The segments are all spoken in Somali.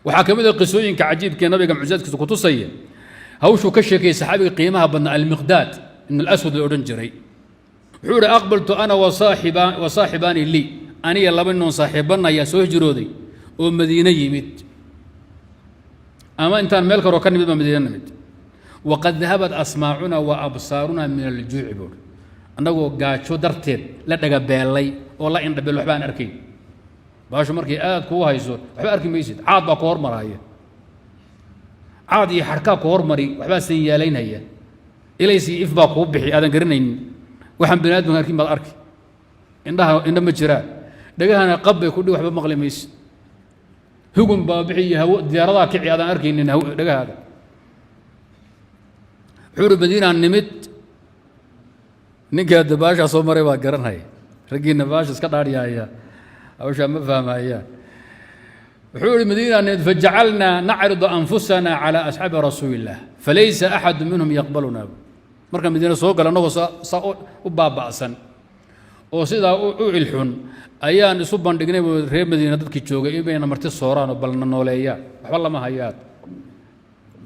وحكمت القصوين كعجيب كان نبي معجزات كتصية هوشو كشكي سحابي قيمها بدنا المقداد إن الأسود الأورنجري حور أقبلت أنا وصاحباني لي أنا يلا منهم صاحبنا يا سوه جرودي ومدينة يميت أما أنت ملك ركني بدنا مدينة نمت وقد ذهبت أسماعنا وأبصارنا من الجوع بور أنا قاعد شو درتين لا تقبل لي والله إن ربي الوحبان أركي باش مركي كوها يزور وحبا أركي ميسيد عاد باكور مرايا عاد يحركا كور مري وحبا سيالين هي إليسي إفباق وبحي هذا قرنين وحن بنادم أركي ما أركي إنما جرا دقاها أنا قبل كل وحبا مغلي ميسيد هجوم بابحي هو ديارة كعي هذا أركي إن هو دقاها هذا حور بدينا نمت نيجا دباشا صومري واقرن هاي رجينا باش اسكت يا أو شيء ما فهم هي حور المدينة فجعلنا نعرض أنفسنا على أصحاب رسول الله فليس أحد منهم يقبلنا مركب مدينة سوق لأنه صا وباب بأسا وسيدا أوعلحون أيان سبحان دقني ريب مدينة تكيتشوجا يبين مرتي الصوران وبلنا نوليا والله ما هيات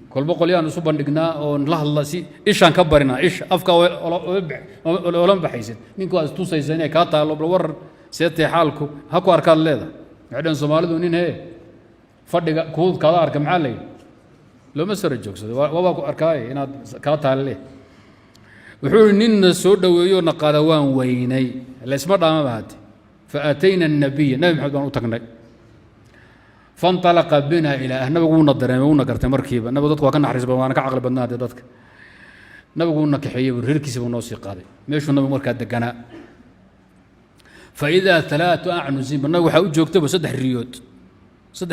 كل بقول يا سبحان دقنا ونله الله سي إيش هنكبرنا إيش أفكا ولا بحيزين منكو توصي زينة كاتا لو بالور سيتي حالكو هكو أركان لذا عندنا سومالي دونين هي فدق كود كذا أركم علي لو مسر الجوكس وابا أركاي هنا كاتا عليه وحول نين سود ويونا قادوان ويني الاسم ما بعد فأتينا النبي محمد بن أوتكني فانطلق بنا إلى أهنا بقولنا الدرامون قرت مركبة نبغى ضدك وكنا حريص بوانا كعقل بدنا ضدك نبغى قولنا كحية ورهركي سبوا نوصي قاضي ماشوا نبغى مركب دقنا فإذا ثلاثة أعنزين بنا وحاول جوكتب وسدح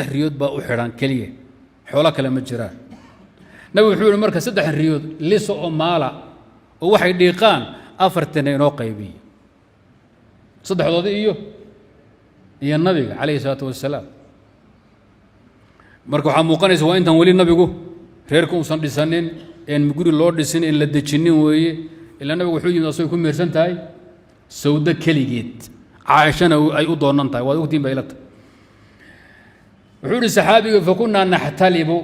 الريود بقوا حيران كليه حولك لما جراه نبغى حول المركز سدح الريود لسه مالا وواحد ديقان أفرتنا نوقيبي صدح ضديه هي النبي عليه الصلاة والسلام marka waxa muuqanaysa waa intan wali nabigu reerku uusan dhisanin in guri loo dhisin in la dejinin weeye ila nabigu wuxuu yimid asoo ku meersan tahay sawda kaligeed caashana ay u doonan tahay waa waqtiin baylata wuxuu saxaabiga fakunna nahtalibu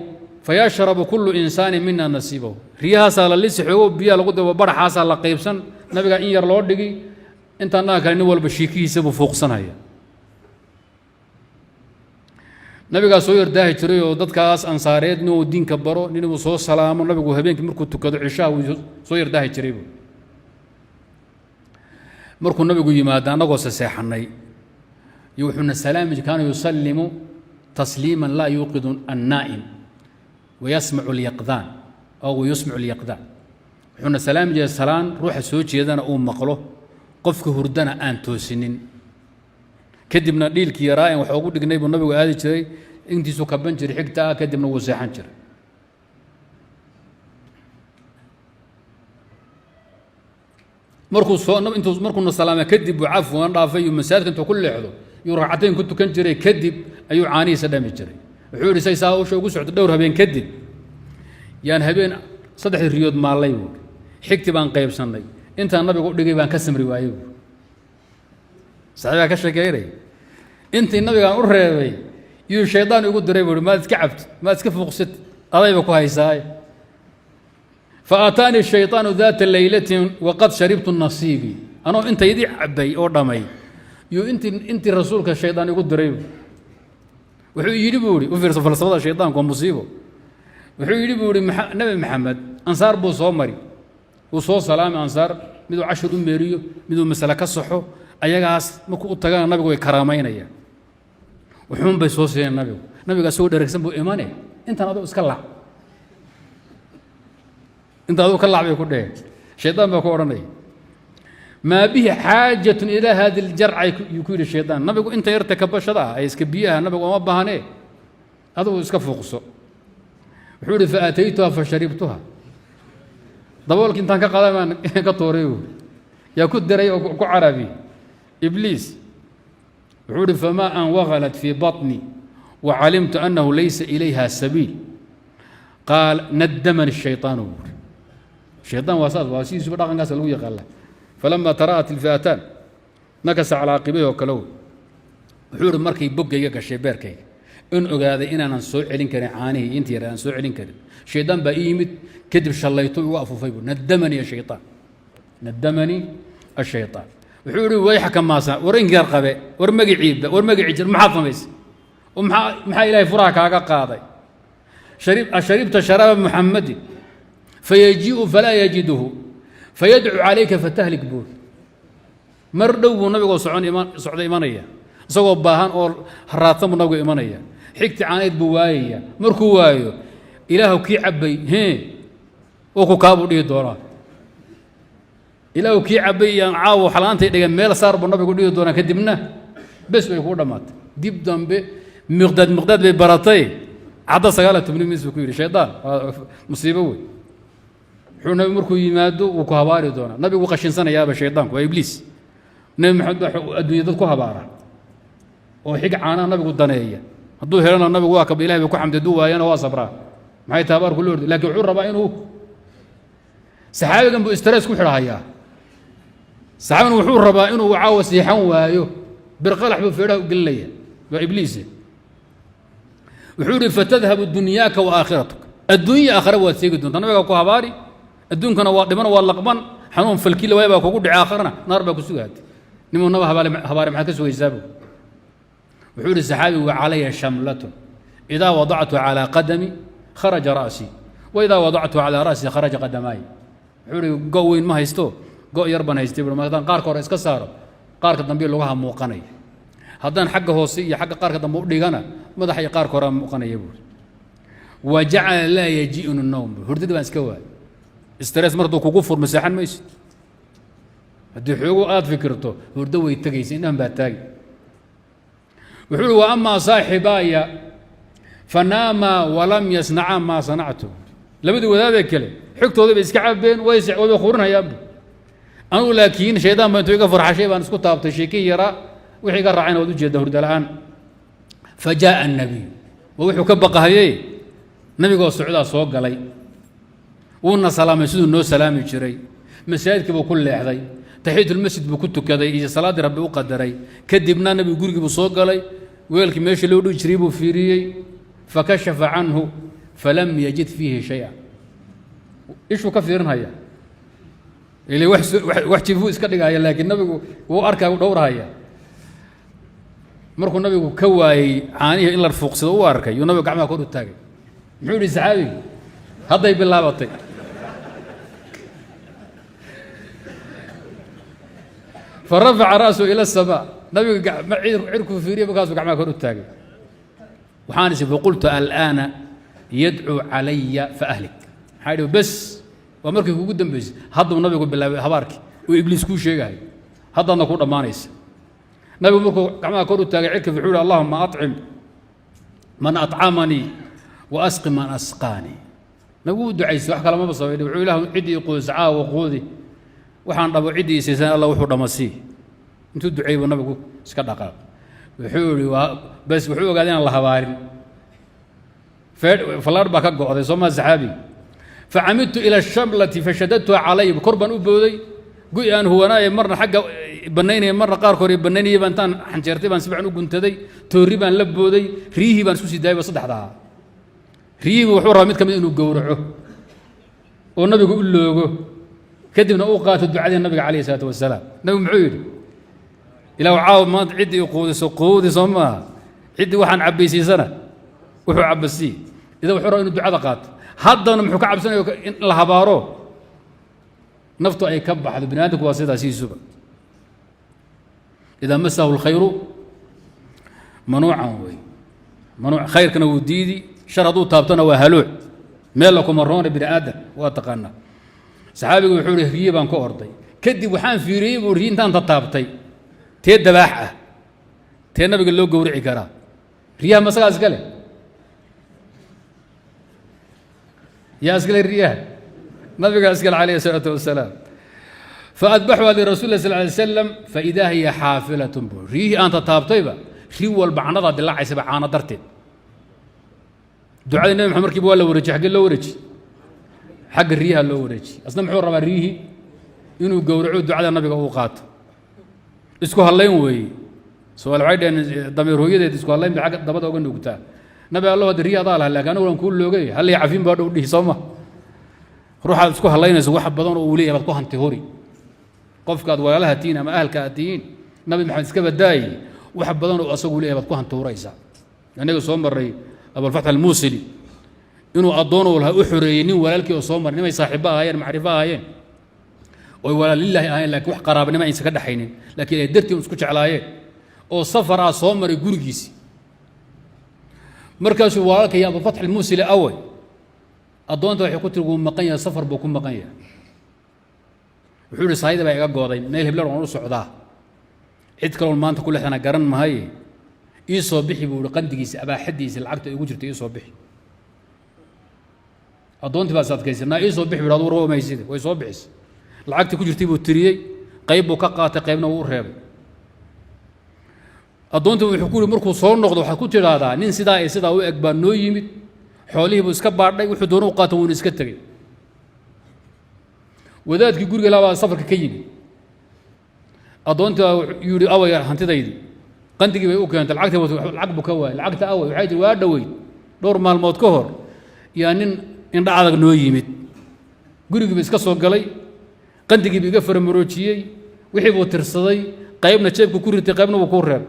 fayashrabu kullu insani minna nasibahu riyaha sala lisxo biya lagu dabo baraxaasa la qaybsan nabiga in yar loo dhigi inta kale nin walba shiikiisa buu fuuqsanaya nabiga soo yardaahi jiray oo dadkaas ansaareed inuu diinka baro inuu soo salaamo nabigu habeenkii markuu tukado cishaa uu soo yardaahi jiray markuu nabigu yimaado anagoo saxeexnay yuuxuna salaam kaanu yusallimu tasliman la yuqidu an-na'im wa yasma'u al-yaqdan aw yusma'u al-yaqdan wuxuna salaam jee salaan ruuxa soo jeedana uu maqlo qofka hurdana aan toosinin kadibna dhiilkii yaraayn waxa ugu dhignay buu nabigu aadi jiray intiisu ka ban jiray xigta kadibna wuu seexan jiray markuu salaama kadib buu cafwan dhaafay masaajidka intuu ku leexdo yuu ragcatayn ku tukan jiray kadib ayuu caanihiisa dhami jiray wuxuu yidhi say saa ugu socdo dhowr habeen kadib yaan habeen saddex riyood maalay buu xigti baan qaybsanay intaan nabigu u dhigay baan ka samri waayay saxiiba ka sheekeeyay intii nabiga u reebay iyo shaydaan ugu diray buu ma iska cabto ma iska fuuqsid adayba ku haysaay فأتاني الشيطان ذات الليلة وقد شربت النصيبي أنا أنت يدي عبي أو دمي أنت رسولك الشيطان يقول دريب وحو يجيبولي وفي فلسفة الشيطان كون مصيبه وحو يجيبولي نبي محمد أنصار بو صومري وصو سلام أنصار مدو 10 ميريو مدو مسألة كصحو أيغاس مكو تغان نبي كرامين أيا وحوم بيسوسي النبي قاسو دركسن بو إيماني أنت نبي اسكلا انت هذا كل لعبه كله شيطان بكورني ما به حاجه الى هذه الجرعه يكون الشيطان نبي انت يرتكب شدا اي اسكبيها نبي ما بهانه هذا اسك فوقسو وحوري فاتيتها فشربتها دبولك انت كقدام كطوريو يا كدري وعربي ابليس وحوري فما ان وغلت في بطني وعلمت انه ليس اليها سبيل قال ندمني الشيطان الشيطان واسيس بدغ الناس لو يقال فلما ترات الفئتان نكس على عقبيه وكلو حور مركي بوغيغا كشي بيركي in ogaaday inaanan soo celin karin caanihii intii yar aan soo celin karin shaydaan baa ii yimid kadib shallayto igu afufay buu nadamanii ashaytaan nadamanii ashaytaan wuxuu yidhi wayxaka maasa war inkaar qabe war magiciiba war magicii jir maxaad samaysay maxaa ilaahay furaha kaaga qaaday sharibta sharaaba muxammadin fayajii'u falaa yajiduhu fayadcu calayka fatahlik buur mar dhow buu nabigoo socda imanaya isagoo baahan oo haraadsan buu nabigu imanaya xigti caanayd buu waayaya markuu waayo ilaahu kii cabbay oo ku kaabuu dhihi doonaa ilaahu kii cabbay iyaan caawo xalaantay dhigan meel saar buu nabigu dhihi doonaa kadibna bes bay kuu dhammaatay dib dambe miqdaad bay baratay cadda 19 mis buu ku yidhi shaydaan waa musiibo wey wuxuu nabi markuu yimaado wuu ku habaari doonaa nabigu qashinsanayaaba shaydaanku waa ibliis nabi maxamed baa adduunya dad ku habaara oo xig caanaha nabigu daneeya hadduu helana nabigu waa kaba ilahay bay ku xamdi hadduu waayana waa sabraa maxay tahay habaarku la ordi laakiin wuxuu rabaa inuu saxaabigan buu stress ku xidhahayaa saxaabigan wuxuu rabaa inuu caawa siixan waayo birqalax buu feedhaha u gelinaya waa ibliise wuxuu yidhi fatadhabu dunyaaka wa aakhiratuk adduunya aakhira waad seegi doontaa nabigaa ku habaari adduunkana waa dhiman waa laqban xanuun falkila waay baa kugu dhici aakhirana naar baa ku sugaatay nimuu naba habaare maxaad ka sugaysaabuu wuxuu yidhi saxaabigu calaya shamlatun idaa wadactu calaa qadami kharaja ra'sii wa idaa wadactu calaa ra'sii kharaja qadamaay wuxuu yidhi go' weyn ma haysto go' yar baan haystay buu haddaan qaarka hore iska saaro qaarka dambe lugaha muuqanaya haddaan xagga hoose iyo xagga qaarka dambe u dhigana madaxa iyo qaarka hore muuqanaya buuri wa jacala laa yaji'uni nowm hurdadii baan iska waayay stress mar hadduu kugu furma seexan maysid haddii xoogo aad fikirto hurdo way tegaysa indhahan baa taagi wuxuu uhi wa amaa saaxibaaya fanaamaa walam yasnacaa maa sanactu labadii wadaadee kale xigtoodii bay iska cabeen way quurinayaanbu anugu laakiin shaydaan baa intuu iga farxashay baan isku taabtay sheekii yaraa wixii iga raacayna waad u jeedda hurda la'aan fa jaa'a annabiy waa wuxuu ka baqahayey nabigoo socdaa soo galay wuuna salaamay siduu noo salaami jiray masaajidkii buu ku leexday taxiiyatulmasjid buu ku tukaday iyo salaaddii rabbi u qadaray kadibna nabigu gurigii buu soo galay weelkii meeshii loo dhigi jiray buu fiiriyey fakashafa canhu falam yajid fiihi shaya ishuu ka fiirinhaya ile wax jifuu iska dhigahaya laakiin nabigu wuu arkaa u dhowrahaya markuu nabigu ka waayey caanihii in la fuuqsado u arkay yuu nabigu gacmaha kor u taagay muxuu yidhi saxaabigu hadday bilaabatay farafaca ra'su ila asamaa nabiga cirkuu fiiriye markaasuu gacmaha kor u taagay waxaan isi faqultu al'aana yadcuu calaya faahlik maxaa idhi bes waa markii kugu dambaysay hadduu nabigu bilaabay habaarkii uu ibliis kuu sheegahay haddaadna kuu dhammaanaysa nabigu markuu gacmaha kor u taagay cirka wuxuu yidhi allahuma acim man acamanii wa asqi man asqaanii nabigu u ducaysay wax kale maba sabayn wuxuu ilaahu ciddii quudis caawa quudi waxaan dhabo ciddii isaysan alla wuxuu dhamasii intuu duceeyey buu nabigu iska dhaqaaq wuxuu yidhi bes wuxuu ogaaday inaan la habaarin fallaadh baa ka go'day soo maa saxaabi facamidtu ila ashamlati fashadadtuha calay kor baan u booday gu'i aan huwanaaye marna xagga bannaynaya marna qaarka hore bannaynayay baa intaan xanjeertay baan si fiican u guntaday toorri baan la booday riyihii baan isku sii daayay ba saddexda ahaa riyihiibu wuxuu rabaa mid ka mid inuu gowraco oo nabigu u loogo kadibna uu qaato ducadii nabiga calayhi salaatu wasalaam nabigu muxuu yidhi ilaahu caawa maanta ciddii i quudiso quudi soo maaha ciddii waxaan cabbaysiisana wuxuu cabbasii idan wuxuu rabaa inuu ducada qaato haddana muxuu ka cabsanayo in la habaaro naftu ay ka baxdo bini aadamku waa sidaas siisuba idaa masahu lkhayru manuucan wey manuuc khayrkana wuu diidi shar hadduu taabtona waa haluuc meel la kuma roona bini aadam waa taqaanaa saxaabigu wuxuu ihi riye baan ka orday kadib waxaan fiiriyey buu riye intaan taabtay tee dabaax ah tee nabiga loo gowrici karaa riyaha masagaa iska leh yaa iska leh riyaha nabigaa iska leh calayhi salaatu wasalaam faadbaxuha lirasuuli lah sal alay slam faidaa hiya xaafilatun buu riyihii aan taabtayba ri walba canadaa dilaacaysaba caano darteed ducadii nabi maxamed markiiba waa la wareejiyey xaggee loo wareeji xagga riyaha loo wareejiy asna muxuu rabaa riyihii inuu gowraco ducada nabiga uu qaato isku hallayn weeye soal waxay dhaheen dameer hooyadeed isku hallayn bay agga dabada uga nuugtaa nabi allah dariya daal laakiin uu ku loogay hal yacafin baa dhowdii sooma ruuxa isku halaynayso wax badan oo uu leeyahay bad ku hanti hori qofkaad walaalaha tiin ama ahalka tiin nabi maxamed iska badaay wax badan oo asagu leeyahay bad ku hanti horaysa anaga soo maray abul fath al-musili inuu adoon oo u xoreeyay nin walaalkii oo soo maray nimay saaxiibo ahaayeen macrifo ahaayeen oo walaalillahi ahaayeen laakiin wax qaraabnimo aysan ka dhaxaynin laakiin ay dartii isku jeclaayeen oo safar ah soo maray gurigiisa markaasuu walaalkay abul fath al-musili away adoonta waxay ku tirgu maqan yahay safar buu ku maqan yahay wuxuu yiri saayida baa iga gooday meel hebla oo u socdaa cid kale oo maanta ku leexana garan mahay ii soo bixi buu qandigiisa abaaxadiisa lacagta ugu jirtay ii soo bixi adoontii baa sadkaysanaa ii soo bixi biraad waroo maysid way soo bixis lacagta ku jirtay buu tiriyay qayb buu ka qaatay qaybna uu reebay adoontii wuxuu ku yiri markuu soo noqdo waxa ku tiraahdaa nin sidaa ay sidaa u eg baa noo yimid xoolihii buu iska baadhay wuxuu doonay u qaato wuu iska tagay wadaadkii guriga laabaa safarka ka yimid adoontii yiri away hantidaydi qandigii bay u keentay lacag buu ka waayay lacagta away waxay tii waa dhaweyd dhowr maalmood ka hor yaa nin indha adag noo yimid gurigii buu iska soo galay qandigii buu iga farmaroojiyey wixii buu tirsaday qaybna jeebku ku ritay qaybna wuu ku reeb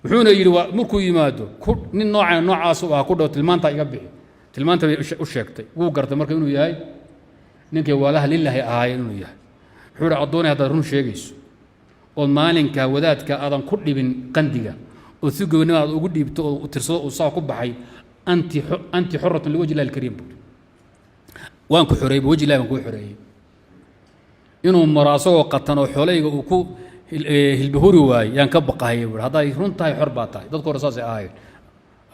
wuxuuna yiri markuu yimaado nin noocaas ah ku dhaw tilmaanta iga bixi tilmaanta bay u sheegtay wuu gartay marka inuu yahay ninkii walaha lillahi ahaay inuu yahay wuxuu adoonay hada run sheegayso oo maalinka wadaadka aadan ku dhibin qandiga oo si goobnimo aad ugu dhiibto oo tirsado oo saa ku baxay anti hurratun liwajhi Allah al-karim waan ku xoreeyay wajhi Allah waan ku xoreeyay inuu maraaso qatan oo xooleyga uu ku hilbahuri waay yaan ka baqahay haday runtahay xor baa tahay dadku rasaas ay ahayd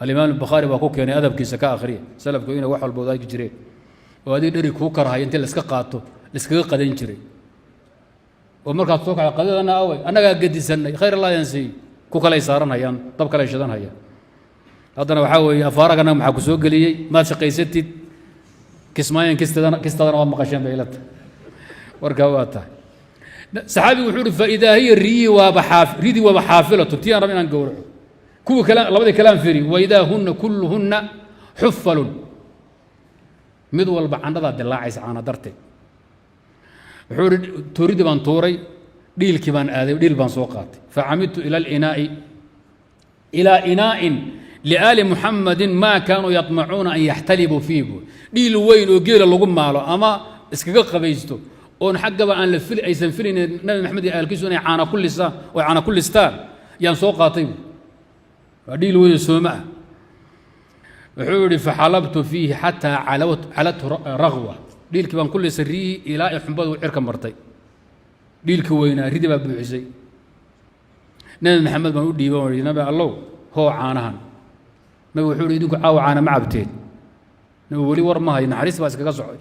al-imam al-bukhari baa ku keenay adabkiisa ka akhriya salafku inay wax walba wadaagi jireen oo adii dhari ku karahay inta la iska qaato la iskaga qadan jiray oo markaad soo kacay qadadana away anaga gadisanay khayr allah yansi ku kale saaranayaan dab kale shidanaya haddana waxa weeye afaaragana maxaa ku soo galiyay ma shaqaysatid kismaayan kistadana waa maqasheen baylata warka waa tahay saxaabi wuxuu yiri faa'iida hiya ridi wa xaafilatu tii aan rabin aan gowraco kuwa kala labada kalaam firi wa idahunna kulluhunna huffalun mid walba candada dilaacaysa caana dartay wuxuu yiri tuuridi baan tuuray dhiilkii baan aaday dhiil baan soo qaatay facamidtu ila inaa'in li'ali muhammadin ma kaanu yatma'una an yahtalibu fiihi dhiil weyn oo geela lagu maalo ama iskaga qabaysto oo xaqaba aan la fil aysan filin nabi maxamed iyo aalkiisu inay caana ku listaan yaan soo qaatay waa dhiil weyn soomaa wuxuu yiri faxalabtu fiihi hatta alat raghwa dhiilkii baan ku lisay ilaa ay xumbadu cirka martay dhiilkii weynaa ridi baa buuxisay nabi maxamed baan u dhiibay oo nabi allow hoo caanahan nabi wuxuu yiri idinku caawa caana ma cabteen nabi wali war ma hay naxariis baa iskaga socday